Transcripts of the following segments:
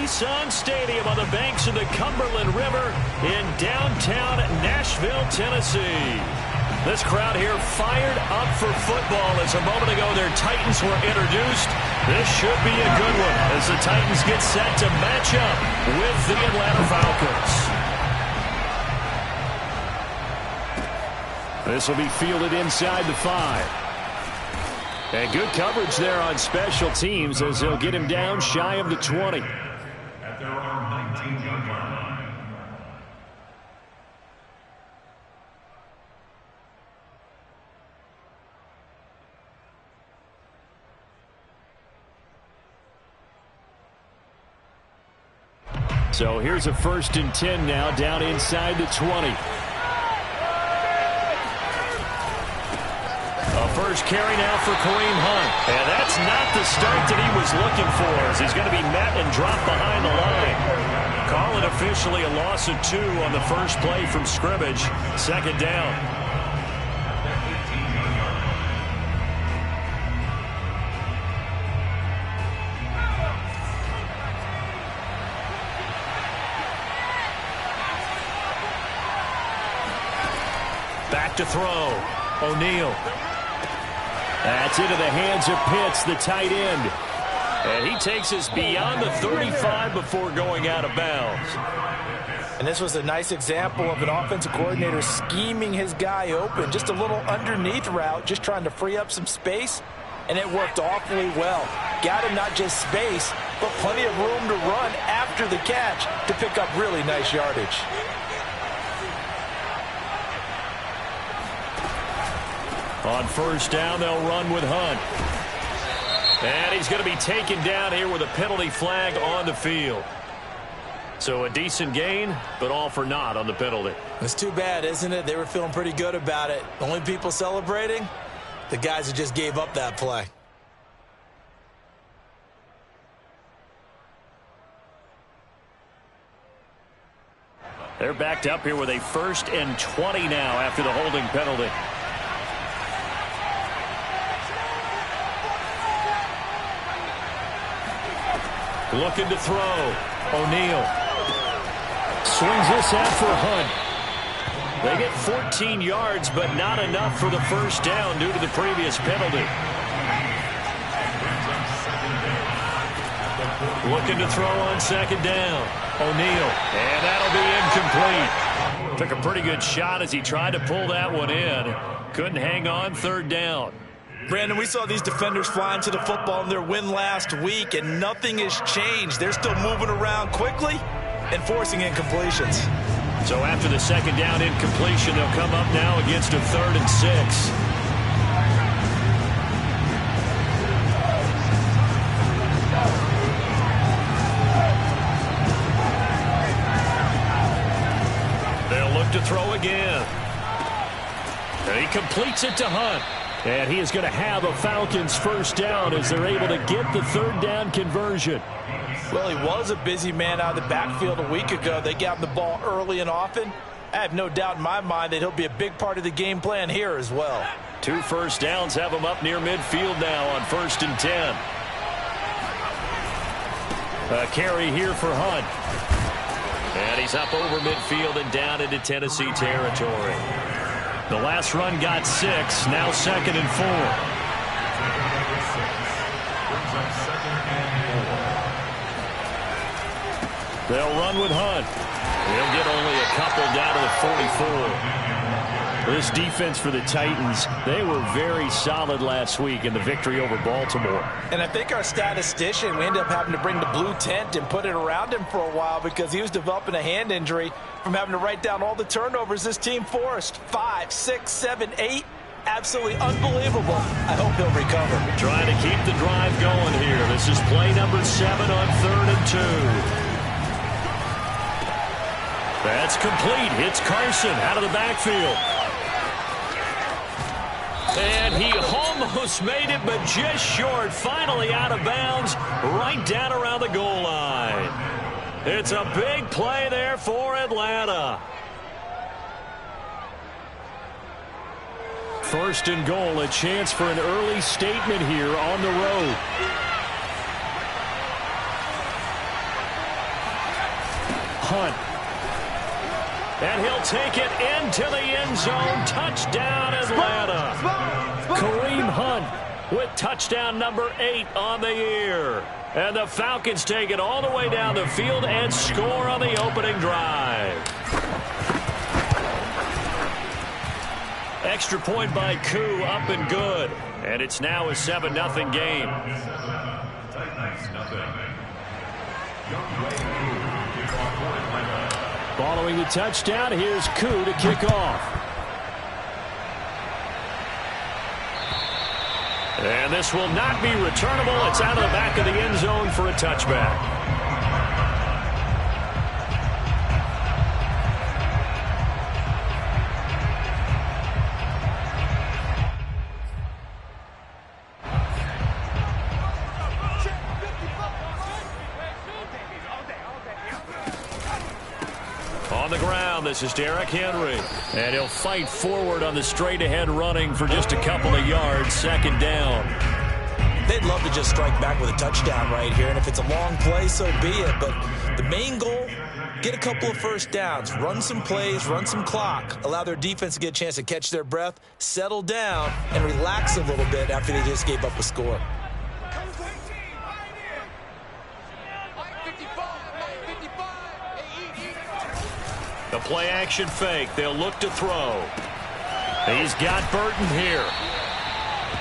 Nissan Stadium on the banks of the Cumberland River in downtown Nashville, Tennessee. This crowd here fired up for football as a moment ago their Titans were introduced. This should be a good one as the Titans get set to match up with the Atlanta Falcons. This will be fielded inside the 5. And good coverage there on special teams as they'll get him down shy of the 20. At their own 19-yard line. So here's a 1st and 10 now down inside the 20. First carry now for Kareem Hunt. And that's not the start that he was looking for as he's going to be met and dropped behind the line. Call it officially a loss of 2 on the first play from scrimmage. 2nd down. Back to throw. O'Neal. That's into the hands of Pitts, the tight end. And he takes us beyond the 35 before going out of bounds. And this was a nice example of an offensive coordinator scheming his guy open. Just a little underneath route, just trying to free up some space. And it worked awfully well. Got him not just space, but plenty of room to run after the catch to pick up really nice yardage. On 1st down, they'll run with Hunt. And he's going to be taken down here with a penalty flag on the field. So a decent gain, but all for naught on the penalty. It's too bad, isn't it? They were feeling pretty good about it. Only people celebrating, the guys who just gave up that play. They're backed up here with a 1st and 20 now after the holding penalty. Looking to throw. O'Neal. Swings this out for Hunt. They get 14 yards, but not enough for the 1st down due to the previous penalty. Looking to throw on 2nd down. O'Neal. And that'll be incomplete. Took a pretty good shot as he tried to pull that one in. Couldn't hang on. 3rd down. Brandon, we saw these defenders flying to the football in their win last week, and nothing has changed. They're still moving around quickly and forcing incompletions. So after the 2nd down incompletion, they'll come up now against a 3rd and 6. They'll look to throw again. And he completes it to Hunt. And he is going to have a Falcons 1st down as they're able to get the 3rd down conversion. Well, he was a busy man out of the backfield a week ago. They got him the ball early and often. I have no doubt in my mind that he'll be a big part of the game plan here as well. 2 1st downs have him up near midfield now on 1st and 10. A carry here for Hunt. And he's up over midfield and down into Tennessee territory. The last run got 6, now 2nd and 4. They'll run with Hunt. He'll get only a couple down to the 44. This defense for the Titans, they were very solid last week in the victory over Baltimore. And I think our statistician, we ended up having to bring the blue tent and put it around him for a while because he was developing a hand injury from having to write down all the turnovers this team forced. 5, 6, 7, 8. Absolutely unbelievable. I hope he'll recover. Trying to keep the drive going here. This is play number 7 on 3rd and 2. That's complete. Hits Carson out of the backfield. And he almost made it, but just short. Finally out of bounds, right down around the goal line. It's a big play there for Atlanta. 1st and goal, a chance for an early statement here on the road. Hunt. And he'll take it into the end zone. Touchdown, Atlanta. Kareem Hunt with touchdown number 8 on the year. And the Falcons take it all the way down the field and score on the opening drive. Extra point by Koo, up and good. And it's now a 7-0 game. Following the touchdown, here's Koo to kick off. And this will not be returnable. It's out of the back of the end zone for a touchback. On the ground, this is Derrick Henry. And he'll fight forward on the straight-ahead running for just a couple of yards. Second down. They'd love to just strike back with a touchdown right here. And if it's a long play, so be it. But the main goal, get a couple of first downs. Run some plays, run some clock. Allow their defense to get a chance to catch their breath, settle down, and relax a little bit after they just gave up a score. The play-action fake. They'll look to throw. He's got Burton here.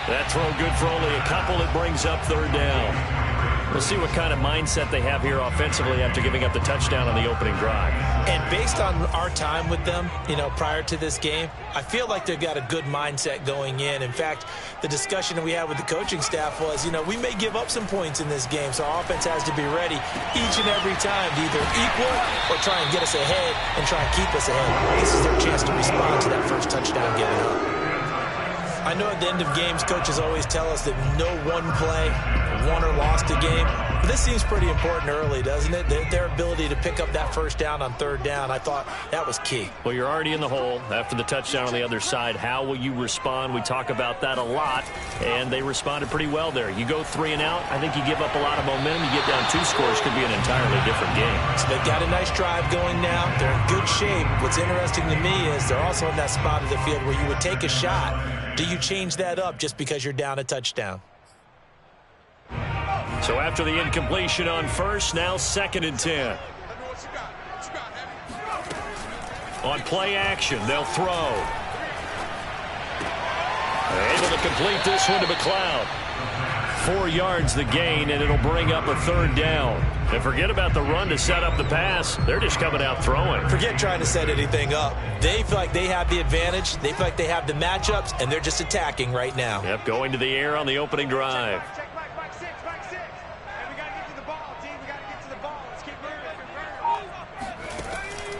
That throw good for only a couple. It brings up third down. We'll see what kind of mindset they have here offensively after giving up the touchdown on the opening drive. And based on our time with them, prior to this game, I feel like they've got a good mindset going in. In fact, the discussion that we had with the coaching staff was, we may give up some points in this game, so our offense has to be ready each and every time to either equal or try and get us ahead and try and keep us ahead. This is their chance to respond to that first touchdown given up. I know at the end of games, coaches always tell us that no one play won or lost a game. But this seems pretty important early, doesn't it? Their ability to pick up that first down on third down, I thought that was key. Well, you're already in the hole after the touchdown on the other side. How will you respond? We talk about that a lot, and they responded pretty well there. You go 3 and out, I think you give up a lot of momentum. You get down 2 scores, could be an entirely different game. So they've got a nice drive going now. They're in good shape. What's interesting to me is they're also in that spot of the field where you would take a shot. Do you change that up just because you're down a touchdown? So after the incompletion on first, now 2nd and 10. On play action, they'll throw. Able to complete this one to McLeod. 4 yards the gain, and it'll bring up a third down. And forget about the run to set up the pass. They're just coming out throwing. Forget trying to set anything up. They feel like they have the advantage. They feel like they have the matchups, and they're just attacking right now. Yep, going to the air on the opening drive.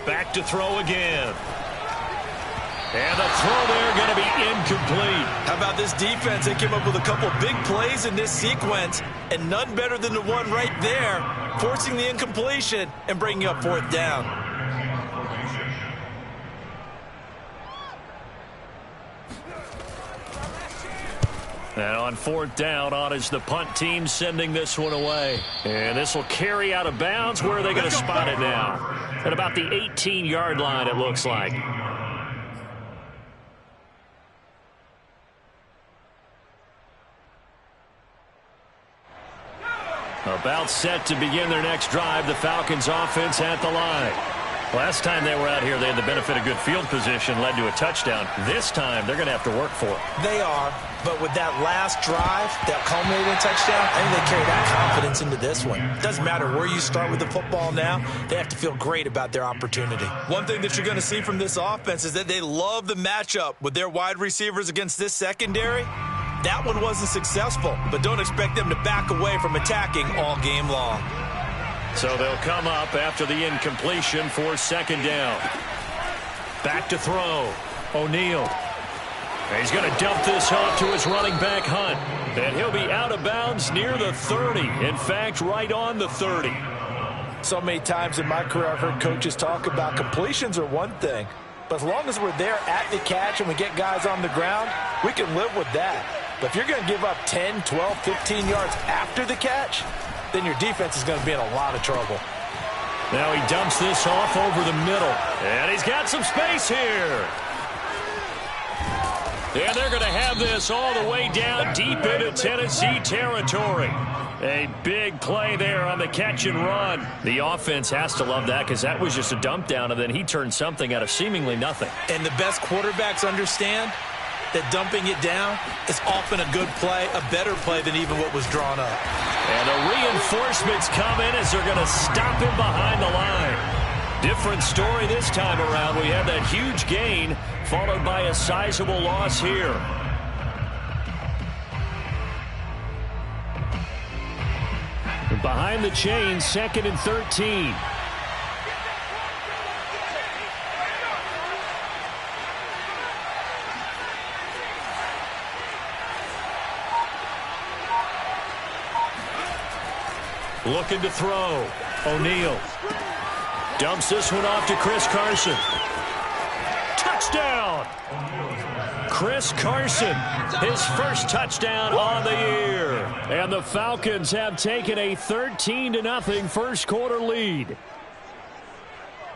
Back to throw again. And the throw there going to be incomplete. How about this defense? They came up with a couple big plays in this sequence, and none better than the one right there, forcing the incompletion and bringing up 4th down. And on 4th down, on is the punt team sending this one away. And this will carry out of bounds. Where are they going to spot it now? At about the 18-yard line, it looks like. About set to begin their next drive. The Falcons offense at the line. Last time they were out here, they had the benefit of good field position, led to a touchdown. This time, they're going to have to work for it. They are, but with that last drive, that culminating touchdown, I think they carry that confidence into this one. It doesn't matter where you start with the football now, they have to feel great about their opportunity. One thing that you're going to see from this offense is that they love the matchup with their wide receivers against this secondary. That one wasn't successful, but don't expect them to back away from attacking all game long. So they'll come up after the incompletion for 2nd down. Back to throw. O'Neal. He's going to dump this off to his running back, Hunt. And he'll be out of bounds near the 30. In fact, right on the 30. So many times in my career, I've heard coaches talk about completions are one thing. But as long as we're there at the catch and we get guys on the ground, we can live with that. But if you're going to give up 10, 12, 15 yards after the catch, then your defense is going to be in a lot of trouble. Now he dumps this off over the middle. And he's got some space here. And they're going to have this all the way down deep into Tennessee territory. A big play there on the catch and run. The offense has to love that because that was just a dump down, and then he turned something out of seemingly nothing. And the best quarterbacks understand that dumping it down is often a good play, a better play than even what was drawn up. And the reinforcements come in as they're going to stop him behind the line. Different story this time around. We had that huge gain followed by a sizable loss here. Behind the chains, 2nd and 13. Looking to throw. O'Neal dumps this one off to Chris Carson. Touchdown! Chris Carson, his first touchdown on the year. And the Falcons have taken a 13-0 first quarter lead.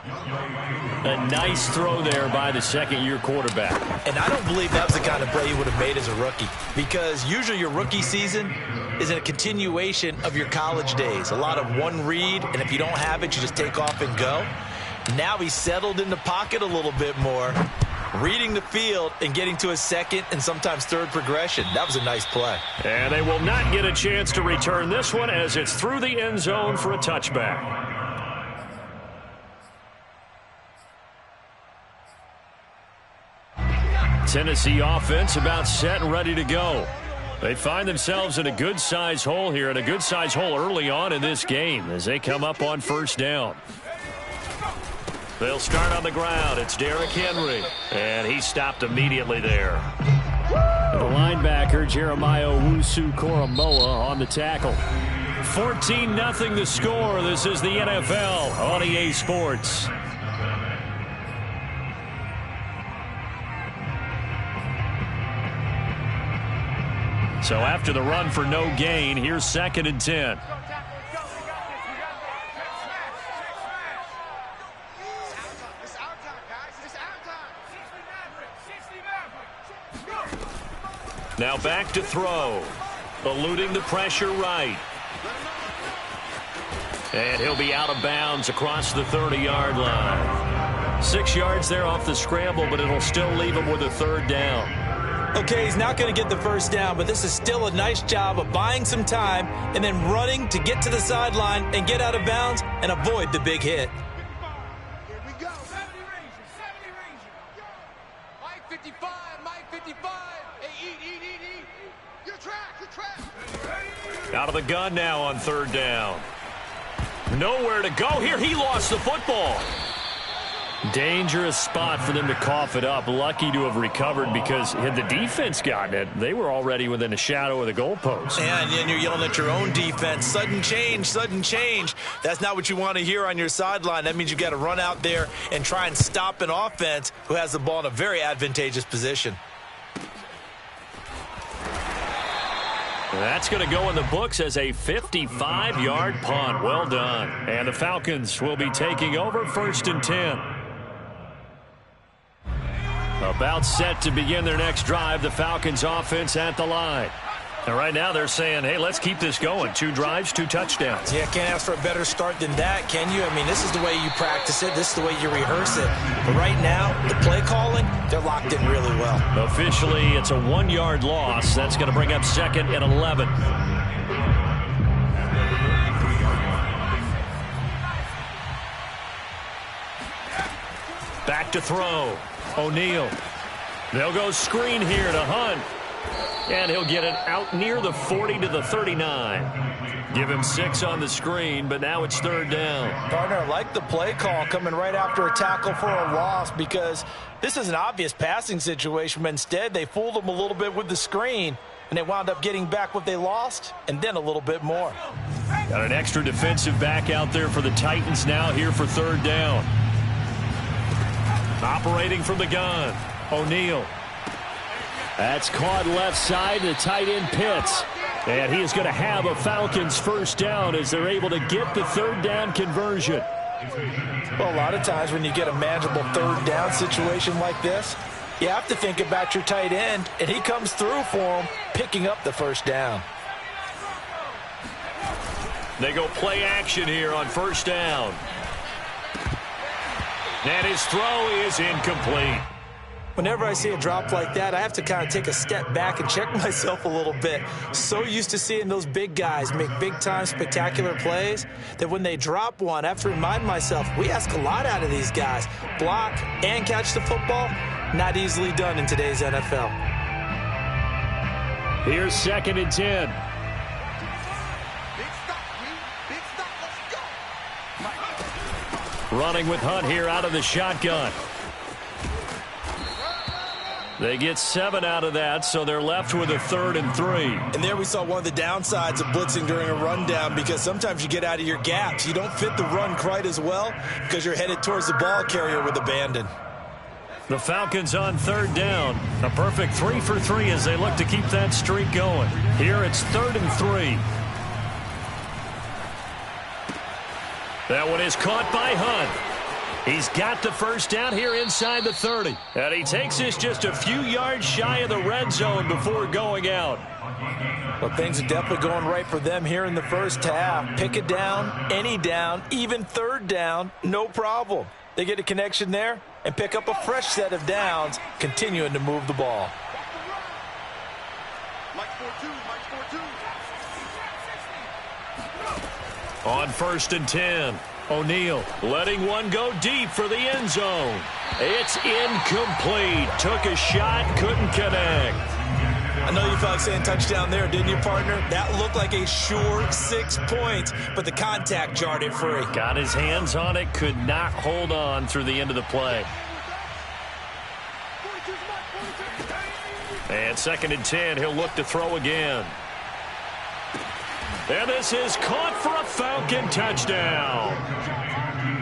A nice throw there by the second-year quarterback. And I don't believe that was the kind of play he would have made as a rookie, because usually your rookie season is a continuation of your college days. A lot of one read, and if you don't have it, you just take off and go. Now he's settled in the pocket a little bit more, reading the field and getting to a second and sometimes third progression. That was a nice play. And they will not get a chance to return this one as it's through the end zone for a touchback. Tennessee offense about set and ready to go. They find themselves in a good-sized hole here, and a good-sized hole early on in this game as they come up on first down. They'll start on the ground. It's Derrick Henry, and he stopped immediately there. The linebacker, Jeremiah Owusu-Koramoah, on the tackle. 14-0 the score. This is the NFL on EA Sports. So after the run for no gain, here's 2nd and 10. Now back to throw. Eluding the pressure right. And he'll be out of bounds across the 30-yard line. 6 yards there off the scramble, but it'll still leave him with a third down. Okay, he's not going to get the first down, but this is still a nice job of buying some time and then running to get to the sideline and get out of bounds and avoid the big hit. Here we go. 70 Ranger. Mike 55, Mike 55. Hey, eat. Your track. Out of the gun now on third down. Nowhere to go here. He lost the football. Dangerous spot for them to cough it up. Lucky to have recovered, because had the defense gotten it, they were already within a shadow of the goalpost. And you're yelling at your own defense. Sudden change. That's not what you want to hear on your sideline. That means you've got to run out there and try and stop an offense who has the ball in a very advantageous position. That's going to go in the books as a 55-yard punt. Well done. And the Falcons will be taking over 1st and 10. About set to begin their next drive, the Falcons offense at the line. And right now they're saying, hey, let's keep this going. 2 drives, 2 touchdowns. Yeah, can't ask for a better start than that, can you? I mean, this is the way you practice it. This is the way you rehearse it. But right now, the play calling, they're locked in really well. Officially, it's a 1-yard loss. That's going to bring up 2nd and 11. Back to throw. O'Neal. They'll go screen here to Hunt. And he'll get it out near the 40 to the 39. Give him 6 on the screen, but now it's third down. Gardner, I like the play call coming right after a tackle for a loss, because this is an obvious passing situation, but instead they fooled him a little bit with the screen, and they wound up getting back what they lost and then a little bit more. Got an extra defensive back out there for the Titans now here for third down. Operating from the gun, O'Neal. That's caught left side, the tight end Pitts. And he is going to have a Falcons first down as they're able to get the third down conversion. Well, a lot of times when you get a manageable third down situation like this, you have to think about your tight end, and he comes through for him, picking up the first down. They go play action here on first down. And his throw is incomplete. Whenever I see a drop like that, I have to kind of take a step back and check myself a little bit. So used to seeing those big guys make big-time spectacular plays that when they drop one, I have to remind myself, we ask a lot out of these guys. Block and catch the football, not easily done in today's NFL. Here's 2nd and 10. Big stop, let's go. Running with Hunt here out of the shotgun. They get 7 out of that, so they're left with a 3rd and 3. And there we saw one of the downsides of blitzing during a rundown, because sometimes you get out of your gaps. You don't fit the run quite as well because you're headed towards the ball carrier with abandon. The Falcons on 3rd down. A perfect 3 for 3 as they look to keep that streak going. Here it's 3rd and 3. That one is caught by Hunt. He's got the first down here inside the 30. And he takes this just a few yards shy of the red zone before going out. Well, things are definitely going right for them here in the first half. Pick it down, any down, even 3rd down, no problem. They get a connection there and pick up a fresh set of downs, continuing to move the ball. On 1st and 10. O'Neal letting one go deep for the end zone. It's incomplete. Took a shot, couldn't connect. I know you felt like saying touchdown there, didn't you, partner? That looked like a sure 6 points, but the contact jarred it free. Got his hands on it, could not hold on through the end of the play. And 2nd and 10, he'll look to throw again. And this is caught for a Falcon touchdown.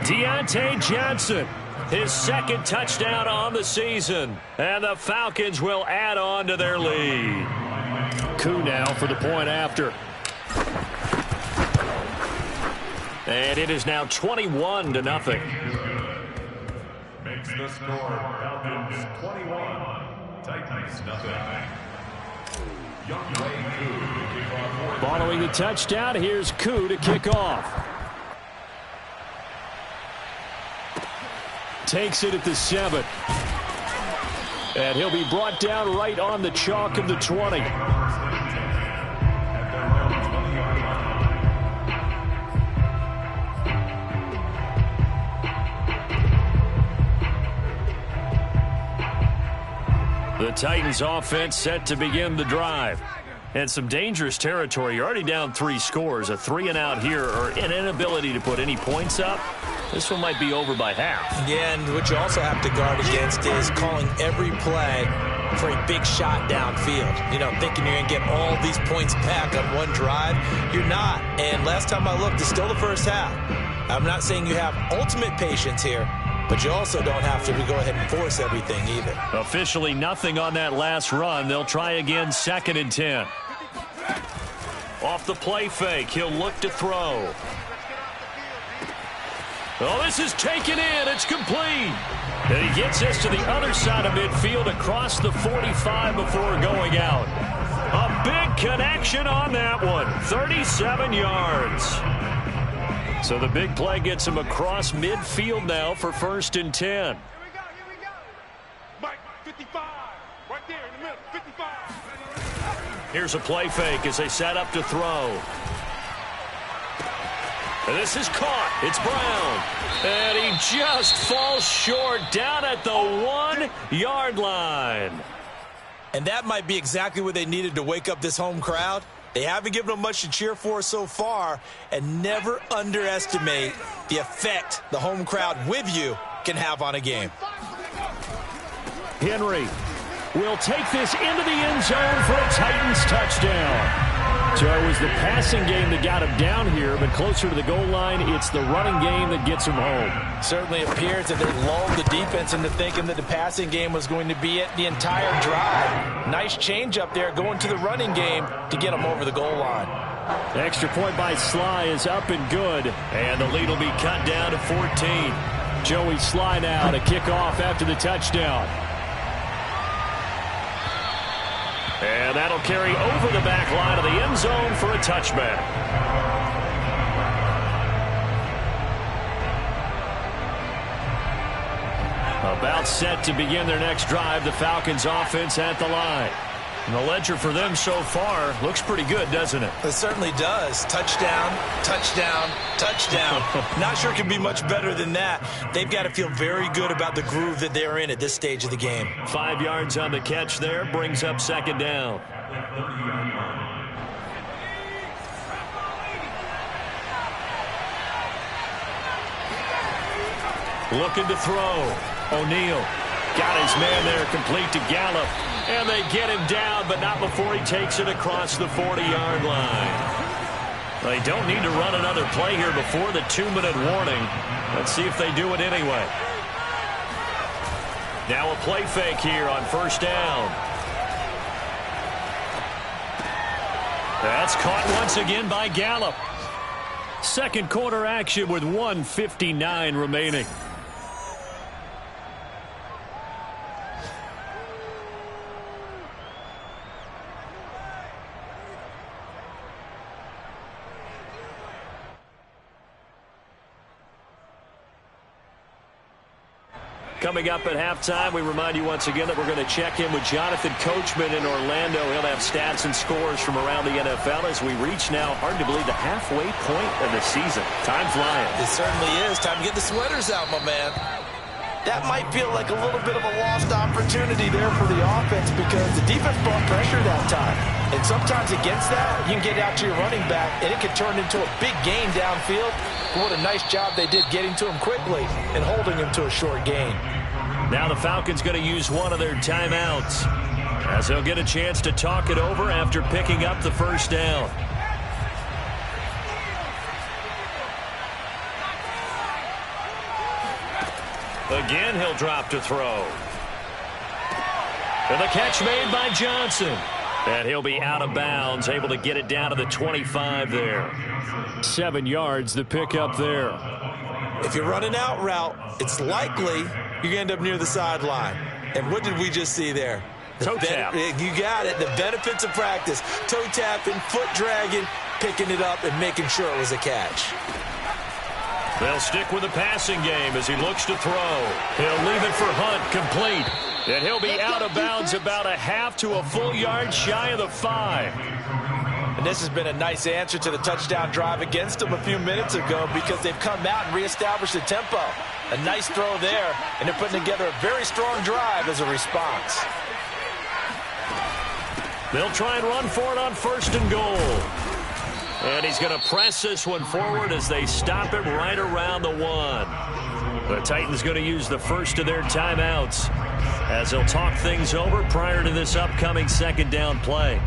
Deontay Johnson, his 2nd touchdown on the season. And the Falcons will add on to their lead. Koo now for the point after. And it is now 21-0. Makes the score Falcons 21, Titans nothing. Following the touchdown, here's Koo to kick off. Takes it at the 7. And he'll be brought down right on the chalk of the 20. The Titans offense set to begin the drive. And some dangerous territory. You're already down 3 scores. A 3-and-out here, or an inability to put any points up. This one might be over by half. Yeah, and what you also have to guard against is calling every play for a big shot downfield. You know, thinking you're going to get all these points back on one drive. You're not. And last time I looked, it's still the first half. I'm not saying you have ultimate patience here, but you also don't have to go ahead and force everything either. Officially nothing on that last run. They'll try again 2nd and 10. Off the play fake, he'll look to throw. Oh, this is taken in. It's complete. And he gets this to the other side of midfield across the 45 before going out. A big connection on that one. 37 yards. So the big play gets him across midfield now for 1st and 10. Here we go. Mike, 55. Right there in the middle, 55. Here's a play fake as they set up to throw. And this is caught. It's Brown. And he just falls short down at the 1-yard line. And that might be exactly what they needed to wake up this home crowd. They haven't given them much to cheer for so far, and never underestimate the effect the home crowd with you can have on a game. Henry will take this into the end zone for a Titans touchdown. So it was the passing game that got him down here, but closer to the goal line, it's the running game that gets him home. Certainly appears that they lulled the defense into thinking that the passing game was going to be it the entire drive. Nice change up there going to the running game to get them over the goal line. Extra point by Sly is up and good. And the lead will be cut down to 14. Joey Sly now to kick off after the touchdown. And that'll carry over the back line of the end zone for a touchback. About set to begin their next drive, the Falcons offense at the line. And the ledger for them so far looks pretty good, doesn't it? It certainly does. Touchdown, touchdown, touchdown. Not sure it can be much better than that. They've got to feel very good about the groove that they're in at this stage of the game. 5 yards on the catch there, brings up second down. Looking to throw. O'Neal got his man there, complete to Gallup. And they get him down, but not before he takes it across the 40-yard line. They don't need to run another play here before the 2-minute warning. Let's see if they do it anyway. Now a play fake here on first down. That's caught once again by Gallup. Second quarter action with 1:59 remaining. Coming up at halftime, we remind you once again that we're going to check in with Jonathan Coachman in Orlando. He'll have stats and scores from around the NFL as we reach now, hard to believe, the halfway point of the season. Time flying. It certainly is. Time to get the sweaters out, my man. That might feel like a little bit of a lost opportunity there for the offense because the defense brought pressure that time. And sometimes against that, you can get out to your running back, and it can turn into a big gain downfield. What a nice job they did getting to him quickly and holding him to a short gain. Now the Falcons going to use one of their timeouts as they'll get a chance to talk it over after picking up the first down. Again, he'll drop to throw. And the catch made by Johnson. And he'll be out of bounds, able to get it down to the 25 there. 7 yards, the pickup there. If you're running out route, it's likely you're going to end up near the sideline. And what did we just see there? Toe tap. You got it. The benefits of practice. Toe tapping, foot dragging, picking it up, and making sure it was a catch. They'll stick with the passing game as he looks to throw. He'll leave it for Hunt, complete. And he'll be out of bounds about a half to a full yard shy of the 5. And this has been a nice answer to the touchdown drive against them a few minutes ago because they've come out and reestablished the tempo. A nice throw there, and they're putting together a very strong drive as a response. They'll try and run for it on first and goal. And he's going to press this one forward as they stop him right around the 1. The Titans going to use the first of their timeouts as they'll talk things over prior to this upcoming second down play.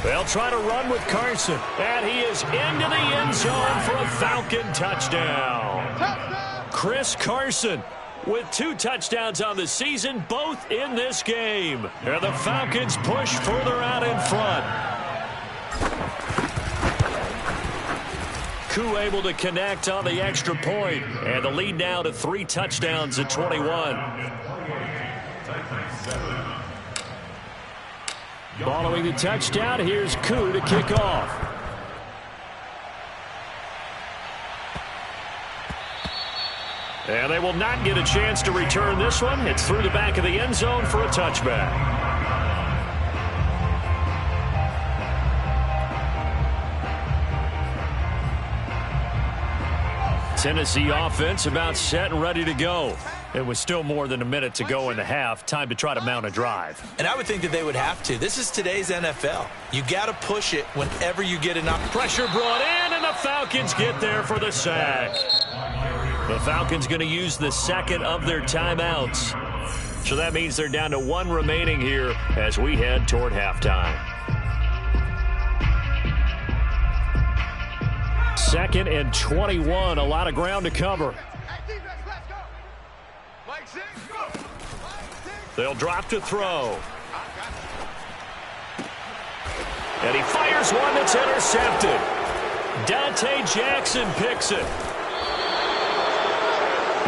They'll try to run with Carson. And he is into the end zone for a Falcon touchdown. Chris Carson with 2 touchdowns on the season, both in this game. And the Falcons push further out in front. Koo able to connect on the extra point. And the lead now to 3 touchdowns at 21. Following the touchdown, here's Koo to kick off. And they will not get a chance to return this one. It's through the back of the end zone for a touchback. Tennessee offense about set and ready to go. It was still more than a minute to go in the half. Time to try to mount a drive. And I would think that they would have to. This is today's NFL. You got to push it whenever you get enough. Pressure brought in, and the Falcons get there for the sack. The Falcons going to use the second of their timeouts. So that means they're down to 1 remaining here as we head toward halftime. 2nd and 21. A lot of ground to cover. They'll drop to throw. And he fires one that's intercepted. Dante Jackson picks it.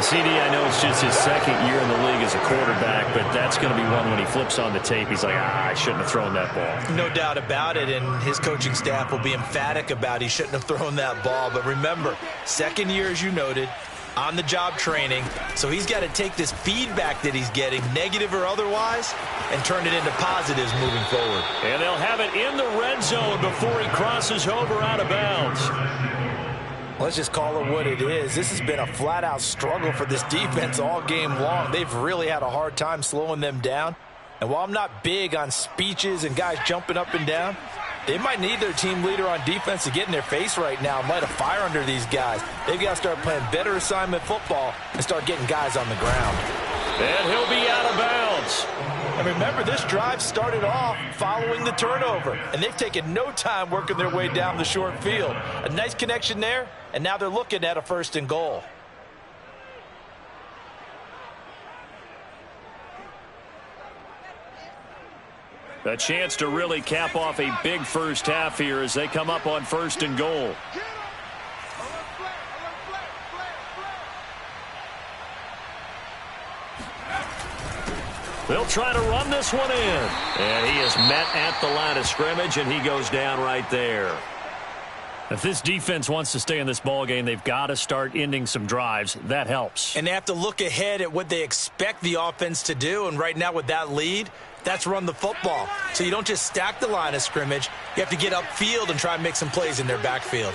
CD, I know it's just his 2nd year in the league as a quarterback, but that's going to be one when he flips on the tape. He's like, I shouldn't have thrown that ball. No doubt about it, and his coaching staff will be emphatic about he shouldn't have thrown that ball. But remember, 2nd year, as you noted, on-the-job training, so he's got to take this feedback that he's getting, negative or otherwise, and turn it into positives moving forward. And they'll have it in the red zone before he crosses over out of bounds. Let's just call it what it is. This has been a flat-out struggle for this defense all game long. They've really had a hard time slowing them down. And while I'm not big on speeches and guys jumping up and down, they might need their team leader on defense to get in their face right now and light a fire under these guys. They've got to start playing better assignment football and start getting guys on the ground. And he'll be out of bounds. And remember, this drive started off following the turnover, and they've taken no time working their way down the short field. A nice connection there, and now they're looking at a 1st and goal. A chance to really cap off a big first half here as they come up on 1st and goal. They'll try to run this one in. And he is met at the line of scrimmage, and he goes down right there. If this defense wants to stay in this ballgame, they've got to start ending some drives. That helps. And they have to look ahead at what they expect the offense to do. And right now with that lead, that's run the football. So you don't just stack the line of scrimmage. You have to get upfield and try and make some plays in their backfield.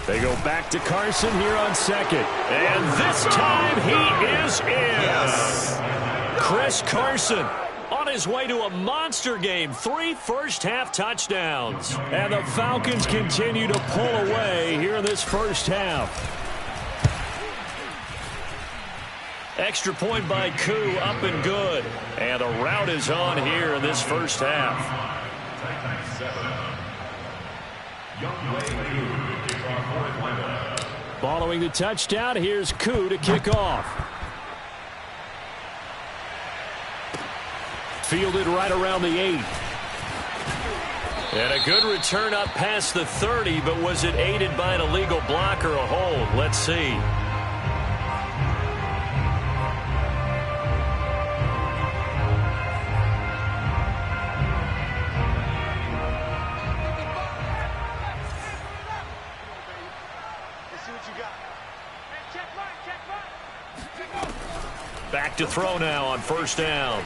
They go back to Carson here on 2nd. And this time he is in. Yes. Chris Carson on his way to a monster game. 3 first-half touchdowns. And the Falcons continue to pull away here in this first half. Extra point by Koo, up and good. And the route is on here in this first half. Following the touchdown, here's Koo to kick off. Fielded right around the 8. And a good return up past the 30, but was it aided by an illegal block or a hold? Let's see. Back to throw now on 1st down.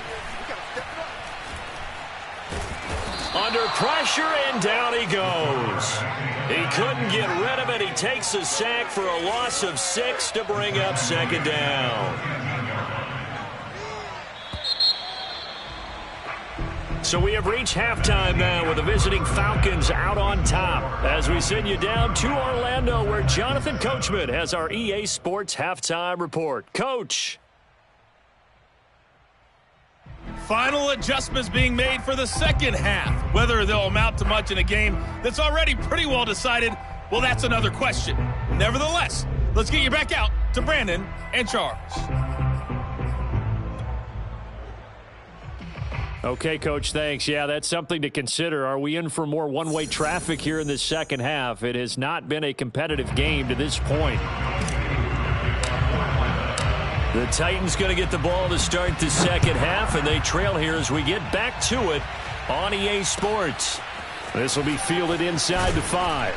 Under pressure, and down he goes. He couldn't get rid of it. He takes a sack for a loss of 6 to bring up 2nd down. So we have reached halftime now with the visiting Falcons out on top. As we send you down to Orlando, where Jonathan Coachman has our EA Sports halftime report. Coach. Final adjustments being made for the 2nd half. Whether they'll amount to much in a game that's already pretty well decided, well, that's another question. Nevertheless, let's get you back out to Brandon and Charles. Okay, Coach, thanks. Yeah, that's something to consider. Are we in for more one-way traffic here in this 2nd half? It has not been a competitive game to this point. The Titans going to get the ball to start the 2nd half, and they trail here as we get back to it on EA Sports. This will be fielded inside the 5.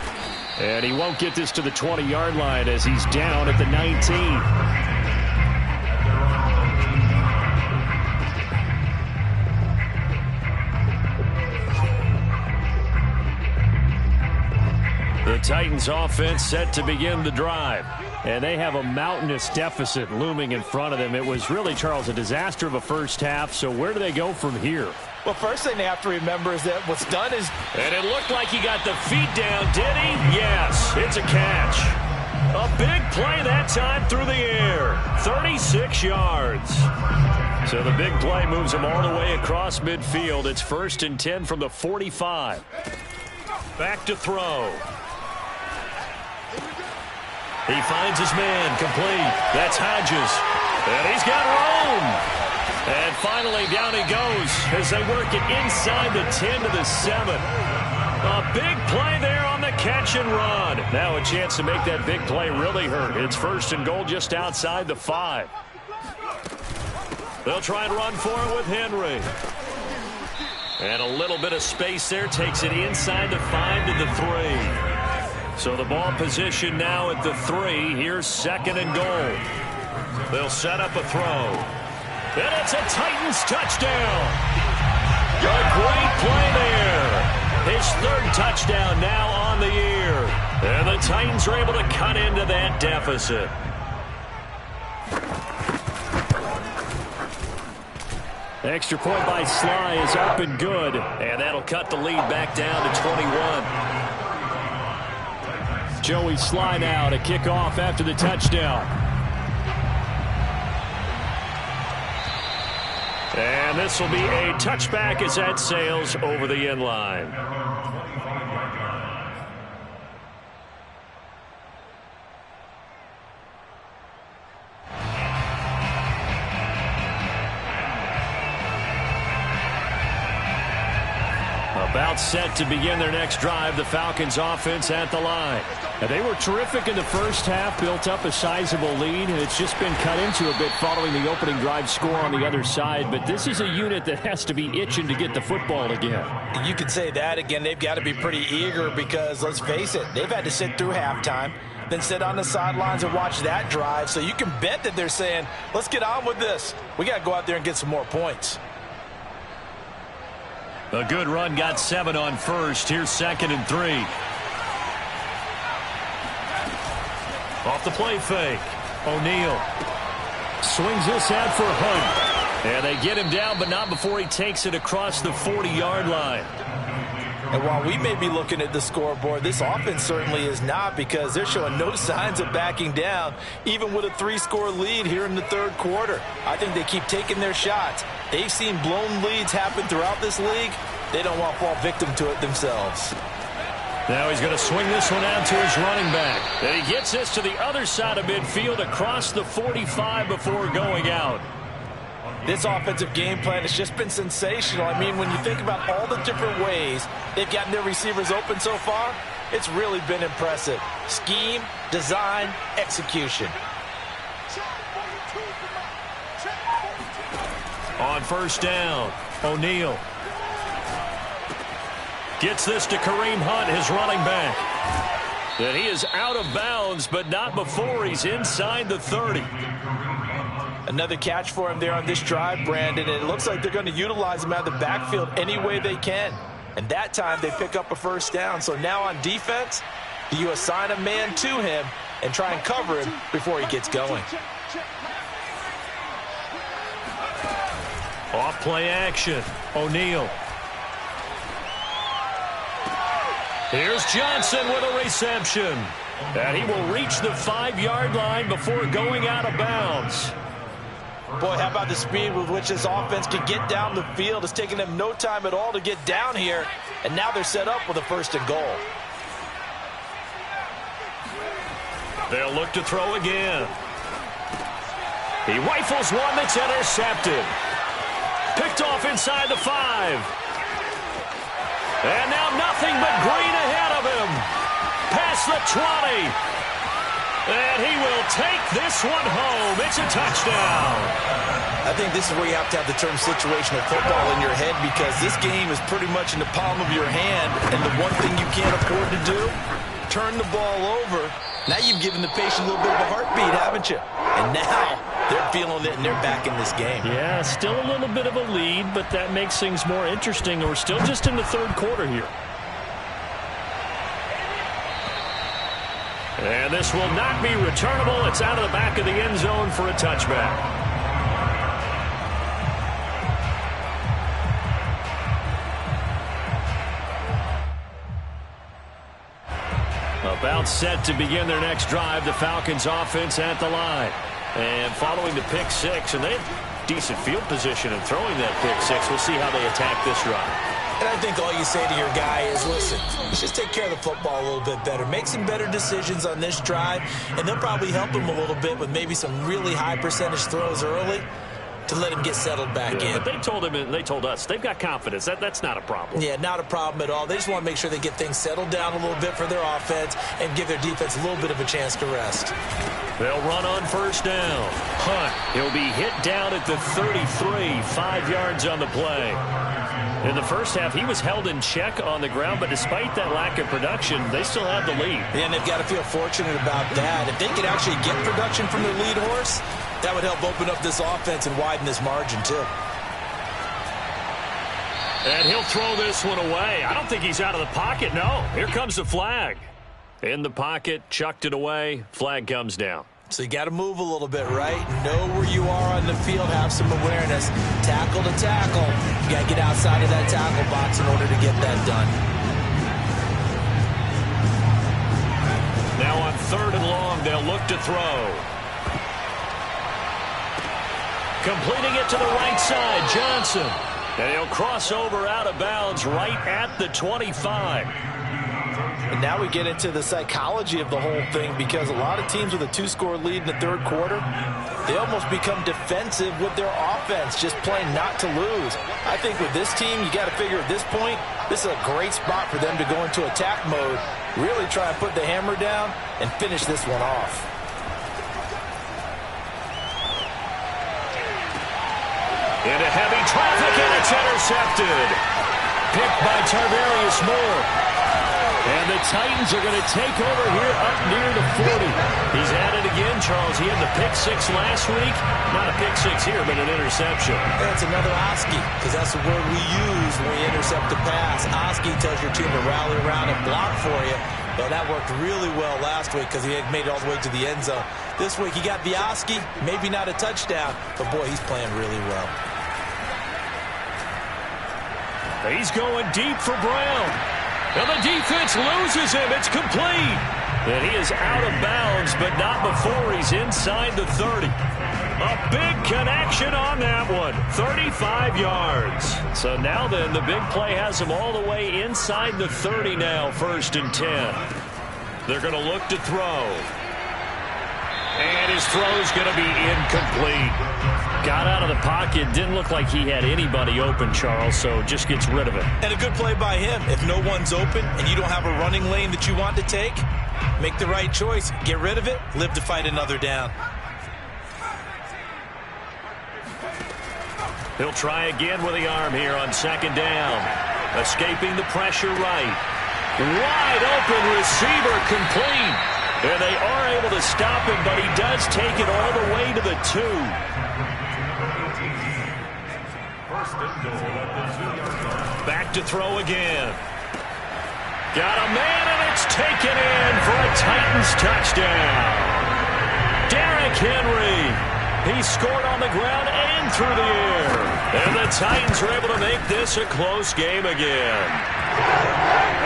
And he won't get this to the 20-yard line as he's down at the 19. The Titans offense set to begin the drive. And they have a mountainous deficit looming in front of them. It was really, Charles, a disaster of a first half. So where do they go from here? Well, first thing they have to remember is that what's done is... And it looked like he got the feet down, did he? Yes, it's a catch. A big play that time through the air. 36 yards. So the big play moves him all the way across midfield. It's 1st and 10 from the 45. Back to throw. He finds his man, complete. That's Hodges. And he's got room. And finally, down he goes as they work it inside the 10 to the 7. A big play there on the catch and run. Now a chance to make that big play really hurt. It's 1st and goal just outside the 5. They'll try and run for it with Henry. And a little bit of space there takes it inside the 5 to the 3. So the ball position now at the 3. Here's 2nd and goal. They'll set up a throw. And it's a Titans touchdown. A great play there. His 3rd touchdown now on the year. And the Titans are able to cut into that deficit. Extra point by Sly is up and good. And that'll cut the lead back down to 21. Joey Sly now to kick off after the touchdown. And this will be a touchback as that sails over the end line. About set to begin their next drive, the Falcons offense at the line. Now, they were terrific in the first half, built up a sizable lead, and it's just been cut into a bit following the opening drive score on the other side. But this is a unit that has to be itching to get the football again. You could say that again. They've got to be pretty eager because, let's face it, they've had to sit through halftime, then sit on the sidelines and watch that drive. So you can bet that they're saying, let's get on with this. We got to go out there and get some more points. A good run got 7 on first. Here's 2nd and 3. Off the play fake. O'Neal swings this out for Hunt. And they get him down, but not before he takes it across the 40-yard line. And while we may be looking at the scoreboard, this offense certainly is not, because they're showing no signs of backing down, even with a 3-score lead here in the 3rd quarter. I think they keep taking their shots. They've seen blown leads happen throughout this league. They don't want to fall victim to it themselves. Now he's going to swing this one out to his running back. And he gets this to the other side of midfield across the 45 before going out. This offensive game plan has just been sensational. I mean, when you think about all the different ways they've gotten their receivers open so far, it's really been impressive. Scheme, design, execution. On 1st down, O'Neal gets this to Kareem Hunt, his running back. And he is out of bounds, but not before he's inside the 30. Another catch for him there on this drive, Brandon, and it looks like they're going to utilize him out of the backfield any way they can. And that time they pick up a 1st down. So now on defense, do you assign a man to him and try and cover him before he gets going? Off play action, O'Neal. Here's Johnson with a reception. And he will reach the 5-yard line before going out of bounds. Boy, how about the speed with which this offense can get down the field? It's taking them no time at all to get down here. And now they're set up with a 1st and goal. They'll look to throw again. He rifles one that's intercepted. Picked off inside the 5. And now nothing but green ahead of him. Past the 20. And he will take this one home. It's a touchdown. I think this is where you have to have the term situational football in your head, because this game is pretty much in the palm of your hand, and the one thing you can't afford to do, turn the ball over. Now you've given the patient a little bit of a heartbeat, haven't you? And now they're feeling it, and they're back in this game. Yeah, still a little bit of a lead, but that makes things more interesting. We're still just in the 3rd quarter here. And this will not be returnable. It's out of the back of the end zone for a touchback. About set to begin their next drive, the Falcons offense at the line. And following the pick six, and they have decent field position in throwing that pick six. We'll see how they attack this drive. And I think all you say to your guy is, listen, let's just take care of the football a little bit better. Make some better decisions on this drive, and they'll probably help him a little bit with maybe some really high percentage throws early to let him get settled back in. But they told him, and they told us, they've got confidence. That's not a problem. Yeah, not a problem at all. They just want to make sure they get things settled down a little bit for their offense and give their defense a little bit of a chance to rest. They'll run on first down. Hunt, he'll be hit down at the 33, 5 yards on the play. In the first half, he was held in check on the ground, but despite that lack of production, they still have the lead. And they've got to feel fortunate about that. If they could actually get production from their lead horse, that would help open up this offense and widen this margin, too. And he'll throw this one away. I don't think he's out of the pocket, no. Here comes the flag. In the pocket, chucked it away, flag comes down. So you got to move a little bit, right? Know where you are on the field, have some awareness. Tackle to tackle. You got to get outside of that tackle box in order to get that done. Now on 3rd and long, they'll look to throw. Completing it to the right side, Johnson. And he'll cross over out of bounds right at the 25. And now we get into the psychology of the whole thing, because a lot of teams with a 2-score lead in the third quarter, they almost become defensive with their offense, just playing not to lose. I think with this team, you got to figure at this point, this is a great spot for them to go into attack mode, really try and put the hammer down and finish this one off. Into heavy traffic, and it's intercepted. Picked by Tarvarius Moore. And the Titans are going to take over here up near the 40. He's at it again, Charles. He had the pick six last week. Not a pick six here, but an interception. That's another Oski, because that's the word we use when we intercept a pass. Oski tells your team to rally around and block for you. Well, that worked really well last week because he had made it all the way to the end zone. This week he got the Oski, maybe not a touchdown, but boy, he's playing really well. He's going deep for Brown. And the defense loses him. It's complete. And he is out of bounds, but not before he's inside the 30. A big connection on that one. 35 yards. So now then, the big play has him all the way inside the 30 now, 1st and 10. They're going to look to throw. And his throw's going to be incomplete. Got out of the pocket. Didn't look like he had anybody open, Charles, so just gets rid of it. And a good play by him. If no one's open and you don't have a running lane that you want to take, make the right choice. Get rid of it. Live to fight another down. He'll try again with the arm here on 2nd down. Escaping the pressure right. Wide open receiver complete. And they are able to stop him, but he does take it all the way to the 2. Back to throw again. Got a man, and it's taken in for a Titans touchdown. Derrick Henry. He scored on the ground and through the air. And the Titans are able to make this a close game again.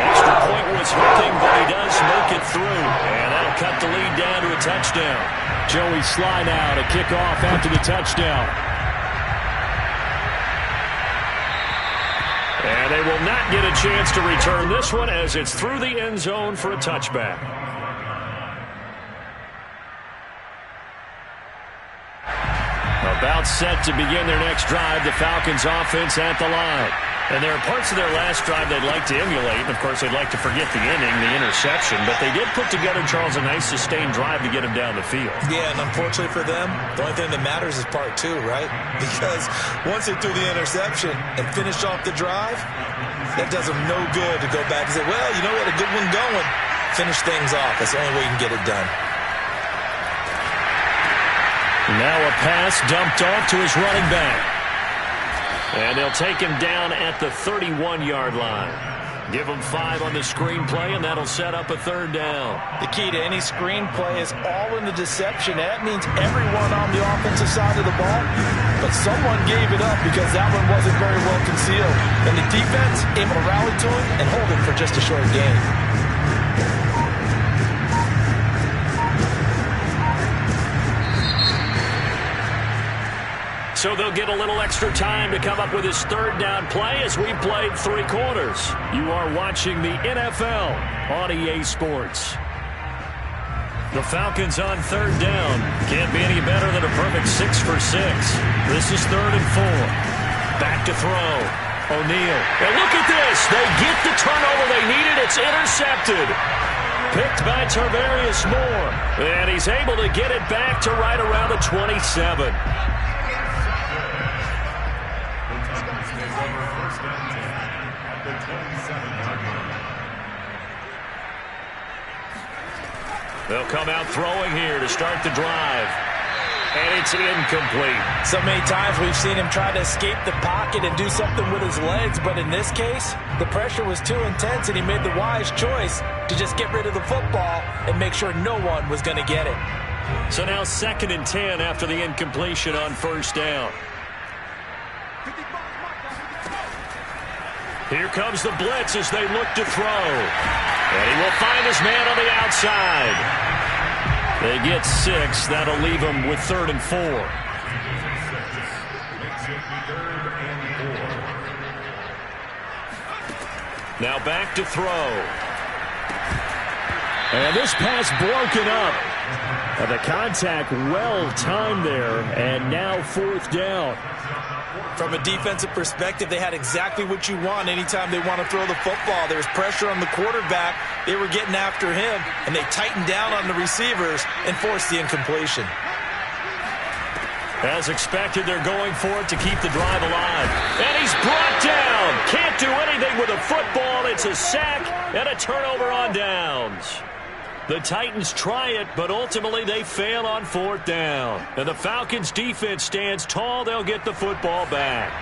Extra point was hurting, but he does make it through. And that'll cut the lead down to a touchdown. Joey Sly now to kick off after the touchdown. And they will not get a chance to return this one as it's through the end zone for a touchback. About set to begin their next drive, the Falcons offense at the line. And there are parts of their last drive they'd like to emulate. Of course, they'd like to forget the inning, the interception. But they did put together, Charles, a nice sustained drive to get him down the field. Yeah, and unfortunately for them, the only thing that matters is part 2, right? Because once they threw the interception and finished off the drive, that does them no good to go back and say, well, you know what, a good one going. Finish things off. That's the only way you can get it done. Now a pass dumped off to his running back. And they'll take him down at the 31-yard line. Give him 5 on the screenplay, and that'll set up a 3rd down. The key to any screenplay is all in the deception. That means everyone on the offensive side of the ball, but someone gave it up because that one wasn't very well concealed. And the defense able to rally to him and hold it for just a short gain. So they'll get a little extra time to come up with his third down play as we've played 3 quarters. You are watching the NFL on EA Sports. The Falcons on third down. Can't be any better than a perfect 6 for 6. This is 3rd and 4. Back to throw. O'Neal. And look at this. They get the turnover they needed. It's intercepted. Picked by Tarvarius Moore. And he's able to get it back to right around the 27. They'll come out throwing here to start the drive. And it's incomplete. So many times we've seen him try to escape the pocket and do something with his legs, but in this case, the pressure was too intense and he made the wise choice to just get rid of the football and make sure no one was going to get it. So now 2nd and 10 after the incompletion on 1st down. Here comes the blitz as they look to throw. And he will find his man on the outside. They get 6. That'll leave them with 3rd and 4. Now back to throw. And this pass broken up. And the contact well timed there. And now 4th down. From a defensive perspective, they had exactly what you want anytime they want to throw the football. There was pressure on the quarterback. They were getting after him, and they tightened down on the receivers and forced the incompletion. As expected, they're going for it to keep the drive alive. And he's brought down. Can't do anything with a football. It's a sack and a turnover on downs. The Titans try it, but ultimately they fail on 4th down. And the Falcons' defense stands tall. They'll get the football back.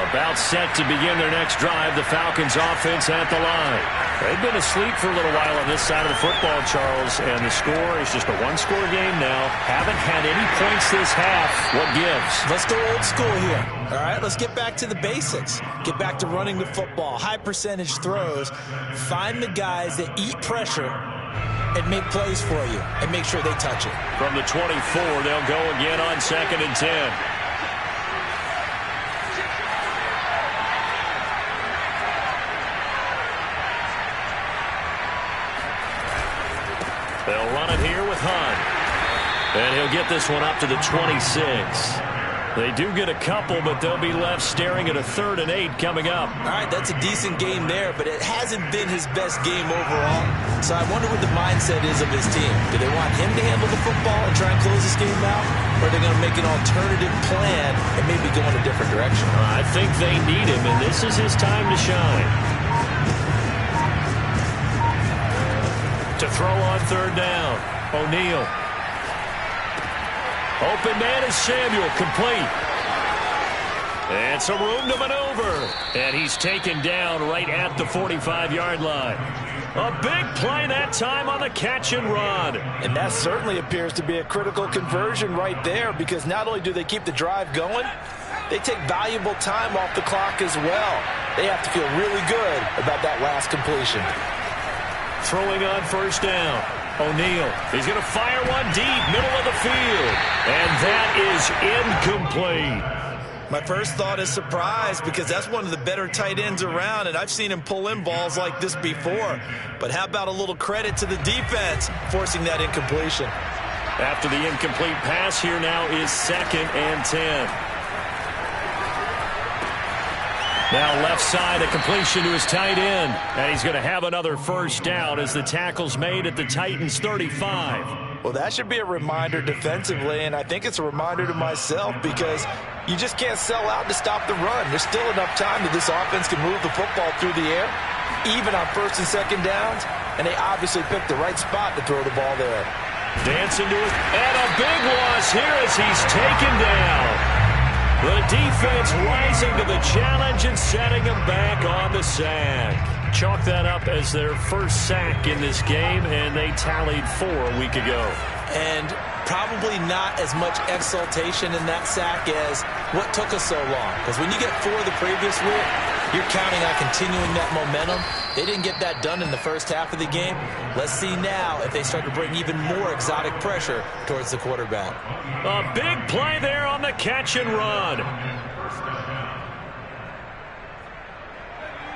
About set to begin their next drive, the Falcons' offense at the line. They've been asleep for a little while on this side of the football, Charles, and the score is just a 1-score game now. Haven't had any points this half. What gives? Let's go old school here. All right, let's get back to the basics. Get back to running the football, high percentage throws. Find the guys that eat pressure and make plays for you, and make sure they touch it. From the 24, they'll go again on 2nd and 10. They'll run it here with Hunt. And he'll get this one up to the 26. They do get a couple, but they'll be left staring at a 3rd and 8 coming up. All right, that's a decent game there, but it hasn't been his best game overall. So I wonder what the mindset is of his team. Do they want him to handle the football and try and close this game out? Or are they going to make an alternative plan and maybe go in a different direction? I think they need him, and this is his time to shine. To throw on 3rd down, O'Neal. Open man is Samuel, complete. And some room to maneuver. And he's taken down right at the 45-yard line. A big play that time on the catch and run. And that certainly appears to be a critical conversion right there, because not only do they keep the drive going, they take valuable time off the clock as well. They have to feel really good about that last completion. Throwing on 1st down. O'Neal, he's going to fire one deep, middle of the field. And that is incomplete. My first thought is surprise, because that's one of the better tight ends around, and I've seen him pull in balls like this before. But how about a little credit to the defense forcing that incompletion? After the incomplete pass, here now is 2nd and 10. Now left side, a completion to his tight end. And he's going to have another 1st down as the tackle's made at the Titans' 35. Well, that should be a reminder defensively, and I think it's a reminder to myself, because you just can't sell out to stop the run. There's still enough time that this offense can move the football through the air, even on 1st and 2nd downs, and they obviously picked the right spot to throw the ball there. Dancing to it, and a big loss here as he's taken down. The defense rising to the challenge and setting him back on the sack. Chalk that up as their first sack in this game, and they tallied 4 a week ago. And probably not as much exultation in that sack as what took us so long. Because when you get 4 the previous week, you're counting on continuing that momentum. They didn't get that done in the first half of the game. Let's see now if they start to bring even more exotic pressure towards the quarterback. A big play there on the catch and run.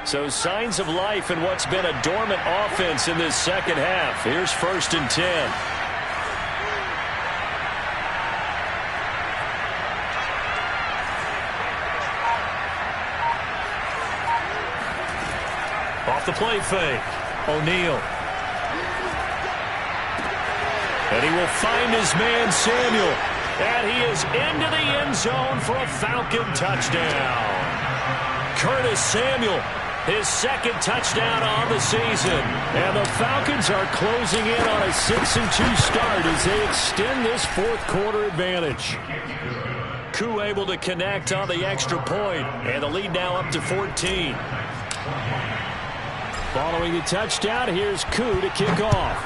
So signs of life in what's been a dormant offense in this second half. Here's 1st and 10. Off the play fake. O'Neal. And he will find his man Samuel. And he is into the end zone for a Falcon touchdown. Curtis Samuel, his 2nd touchdown on the season. And the Falcons are closing in on a 6-2 start as they extend this 4th quarter advantage. Koo able to connect on the extra point, and the lead now up to 14. Following the touchdown, here's Koo to kick off.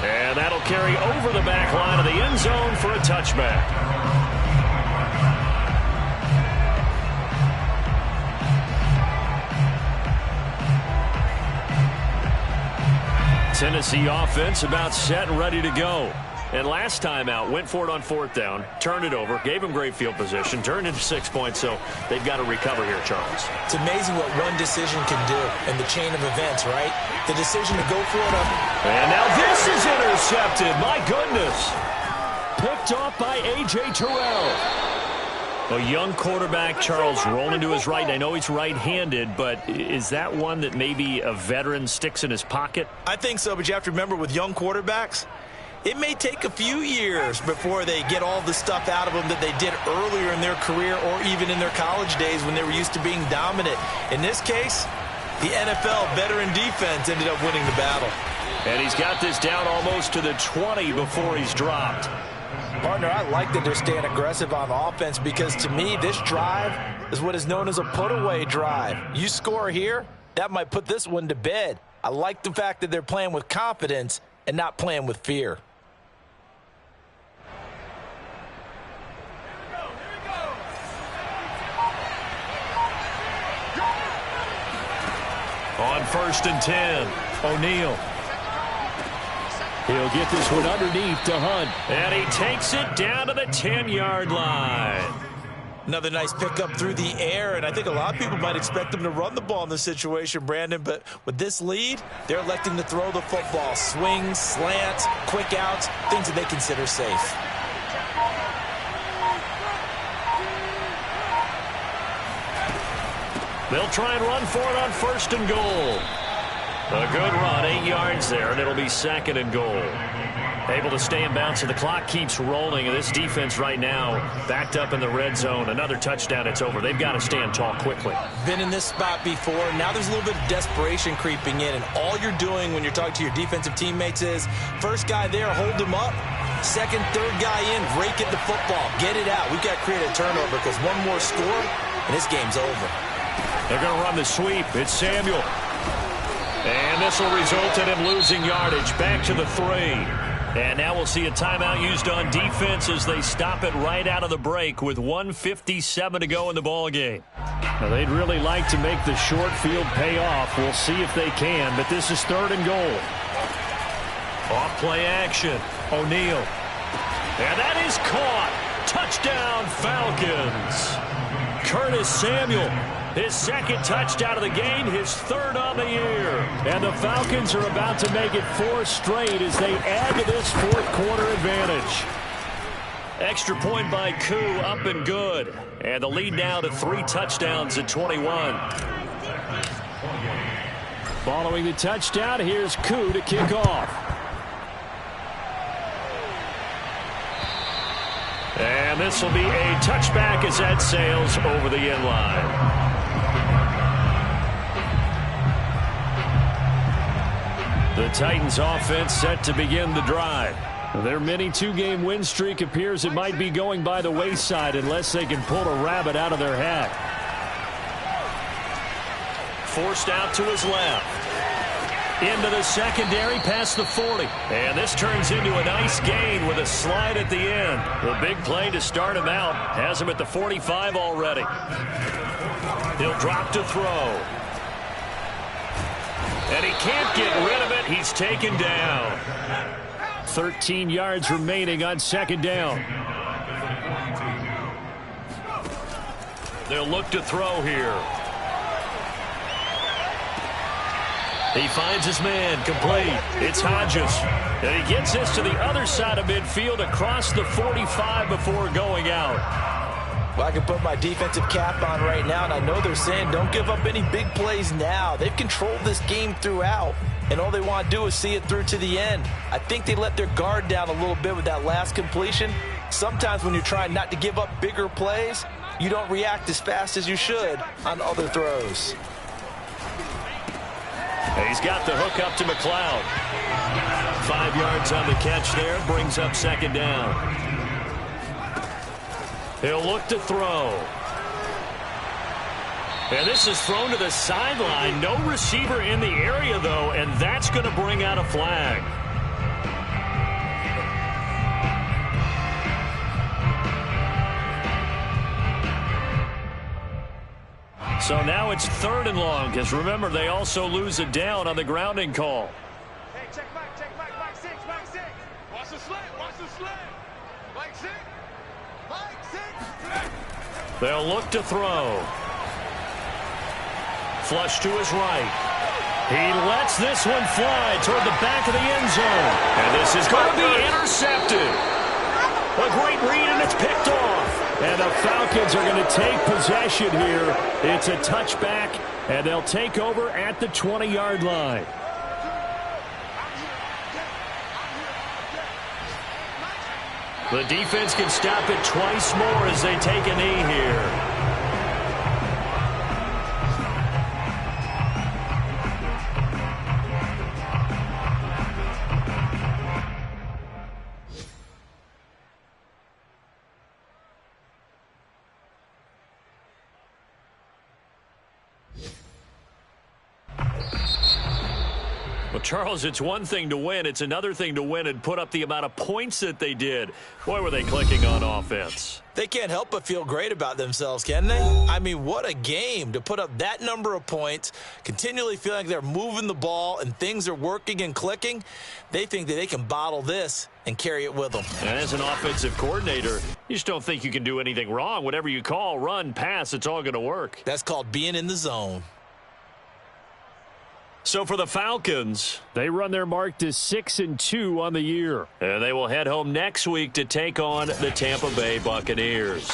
And that'll carry over the back line of the end zone for a touchback. Tennessee offense about set and ready to go. And last time out, went for it on 4th down, turned it over, gave him great field position, turned into 6 points, so they've got to recover here, Charles. It's amazing what one decision can do in the chain of events, right? The decision to go for it up. And now this is intercepted. My goodness. Picked off by A.J. Terrell. A young quarterback, Charles, rolling to his right. And I know he's right-handed, but is that one that maybe a veteran sticks in his pocket? I think so, but you have to remember with young quarterbacks, it may take a few years before they get all the stuff out of them that they did earlier in their career or even in their college days when they were used to being dominant. In this case, the NFL veteran defense ended up winning the battle. And he's got this down almost to the 20 before he's dropped. Partner, I like that they're staying aggressive on offense because to me, this drive is what is known as a put-away drive. You score here, that might put this one to bed. I like the fact that they're playing with confidence and not playing with fear. On 1st and 10, O'Neal. He'll get this one underneath to Hunt. And he takes it down to the 10-yard line. Another nice pickup through the air, and I think a lot of people might expect them to run the ball in this situation, Brandon, but with this lead, they're electing to throw the football. Swings, slants, quick outs, things that they consider safe. They'll try and run for it on 1st and goal. A good run, 8 yards there, and it'll be 2nd and goal. Able to stay in bounds, so the clock keeps rolling, and this defense right now backed up in the red zone. Another touchdown, it's over. They've got to stand tall quickly. Been in this spot before. Now there's a little bit of desperation creeping in, and all you're doing when you're talking to your defensive teammates is first guy there, hold him up. Second, third guy in, rake at the football. Get it out. We've got to create a turnover because one more score, and this game's over. They're going to run the sweep. It's Samuel. And this will result in him losing yardage. Back to the 3. And now we'll see a timeout used on defense as they stop it right out of the break with 1:57 to go in the ballgame. Now, they'd really like to make the short field pay off. We'll see if they can, but this is 3rd and goal. Off play action. O'Neal. And that is caught. Touchdown, Falcons. Curtis Samuel. His 2nd touchdown of the game, his 3rd on the year. And the Falcons are about to make it 4 straight as they add to this 4th quarter advantage. Extra point by Koo, up and good. And the lead now to 3 touchdowns at 21. Following the touchdown, here's Koo to kick off. And this will be a touchback as that sails over the end line. The Titans offense set to begin the drive. Their mini 2-game win streak appears it might be going by the wayside unless they can pull a rabbit out of their hat. Forced out to his left. Into the secondary past the 40. And this turns into a nice gain with a slide at the end. The big play to start him out has him at the 45 already. He'll drop to throw. And he can't get rid of it. He's taken down. 13 yards remaining on second down. They'll look to throw here. He finds his man, complete. It's Hodges. And he gets this to the other side of midfield across the 45 before going out. Well, I can put my defensive cap on right now, and I know they're saying don't give up any big plays now. They've controlled this game throughout, and all they want to do is see it through to the end. I think they let their guard down a little bit with that last completion. Sometimes when you're trying not to give up bigger plays, you don't react as fast as you should on other throws. He's got the hook up to McLeod. 5 yards on the catch there, brings up second down. He'll look to throw. And this is thrown to the sideline. No receiver in the area, though, and that's going to bring out a flag. So now it's 3rd and long, because remember, they also lose a down on the grounding call. Hey, check Mike 6, Mike 6. Watch the slant. Mike 6. They'll look to throw. Flush to his right. He lets this one fly toward the back of the end zone. And this is going to be intercepted. A great read, and it's picked off. And the Falcons are going to take possession here. It's a touchback, and they'll take over at the 20-yard line. The defense can stop it twice more as they take a knee here. Well, Charles, it's one thing to win. It's another thing to win and put up the amount of points that they did. Boy, were they clicking on offense. They can't help but feel great about themselves, can they? I mean, what a game to put up that number of points, continually feeling like they're moving the ball and things are working and clicking. They think that they can bottle this and carry it with them. And as an offensive coordinator, you just don't think you can do anything wrong. Whatever you call, run, pass, it's all going to work. That's called being in the zone. So for the Falcons, they run their mark to 6-2 on the year. And they will head home next week to take on the Tampa Bay Buccaneers.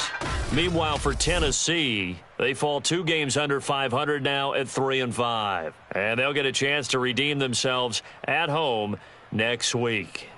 Meanwhile, for Tennessee, they fall 2 games under 500 now at 3-5. And they'll get a chance to redeem themselves at home next week.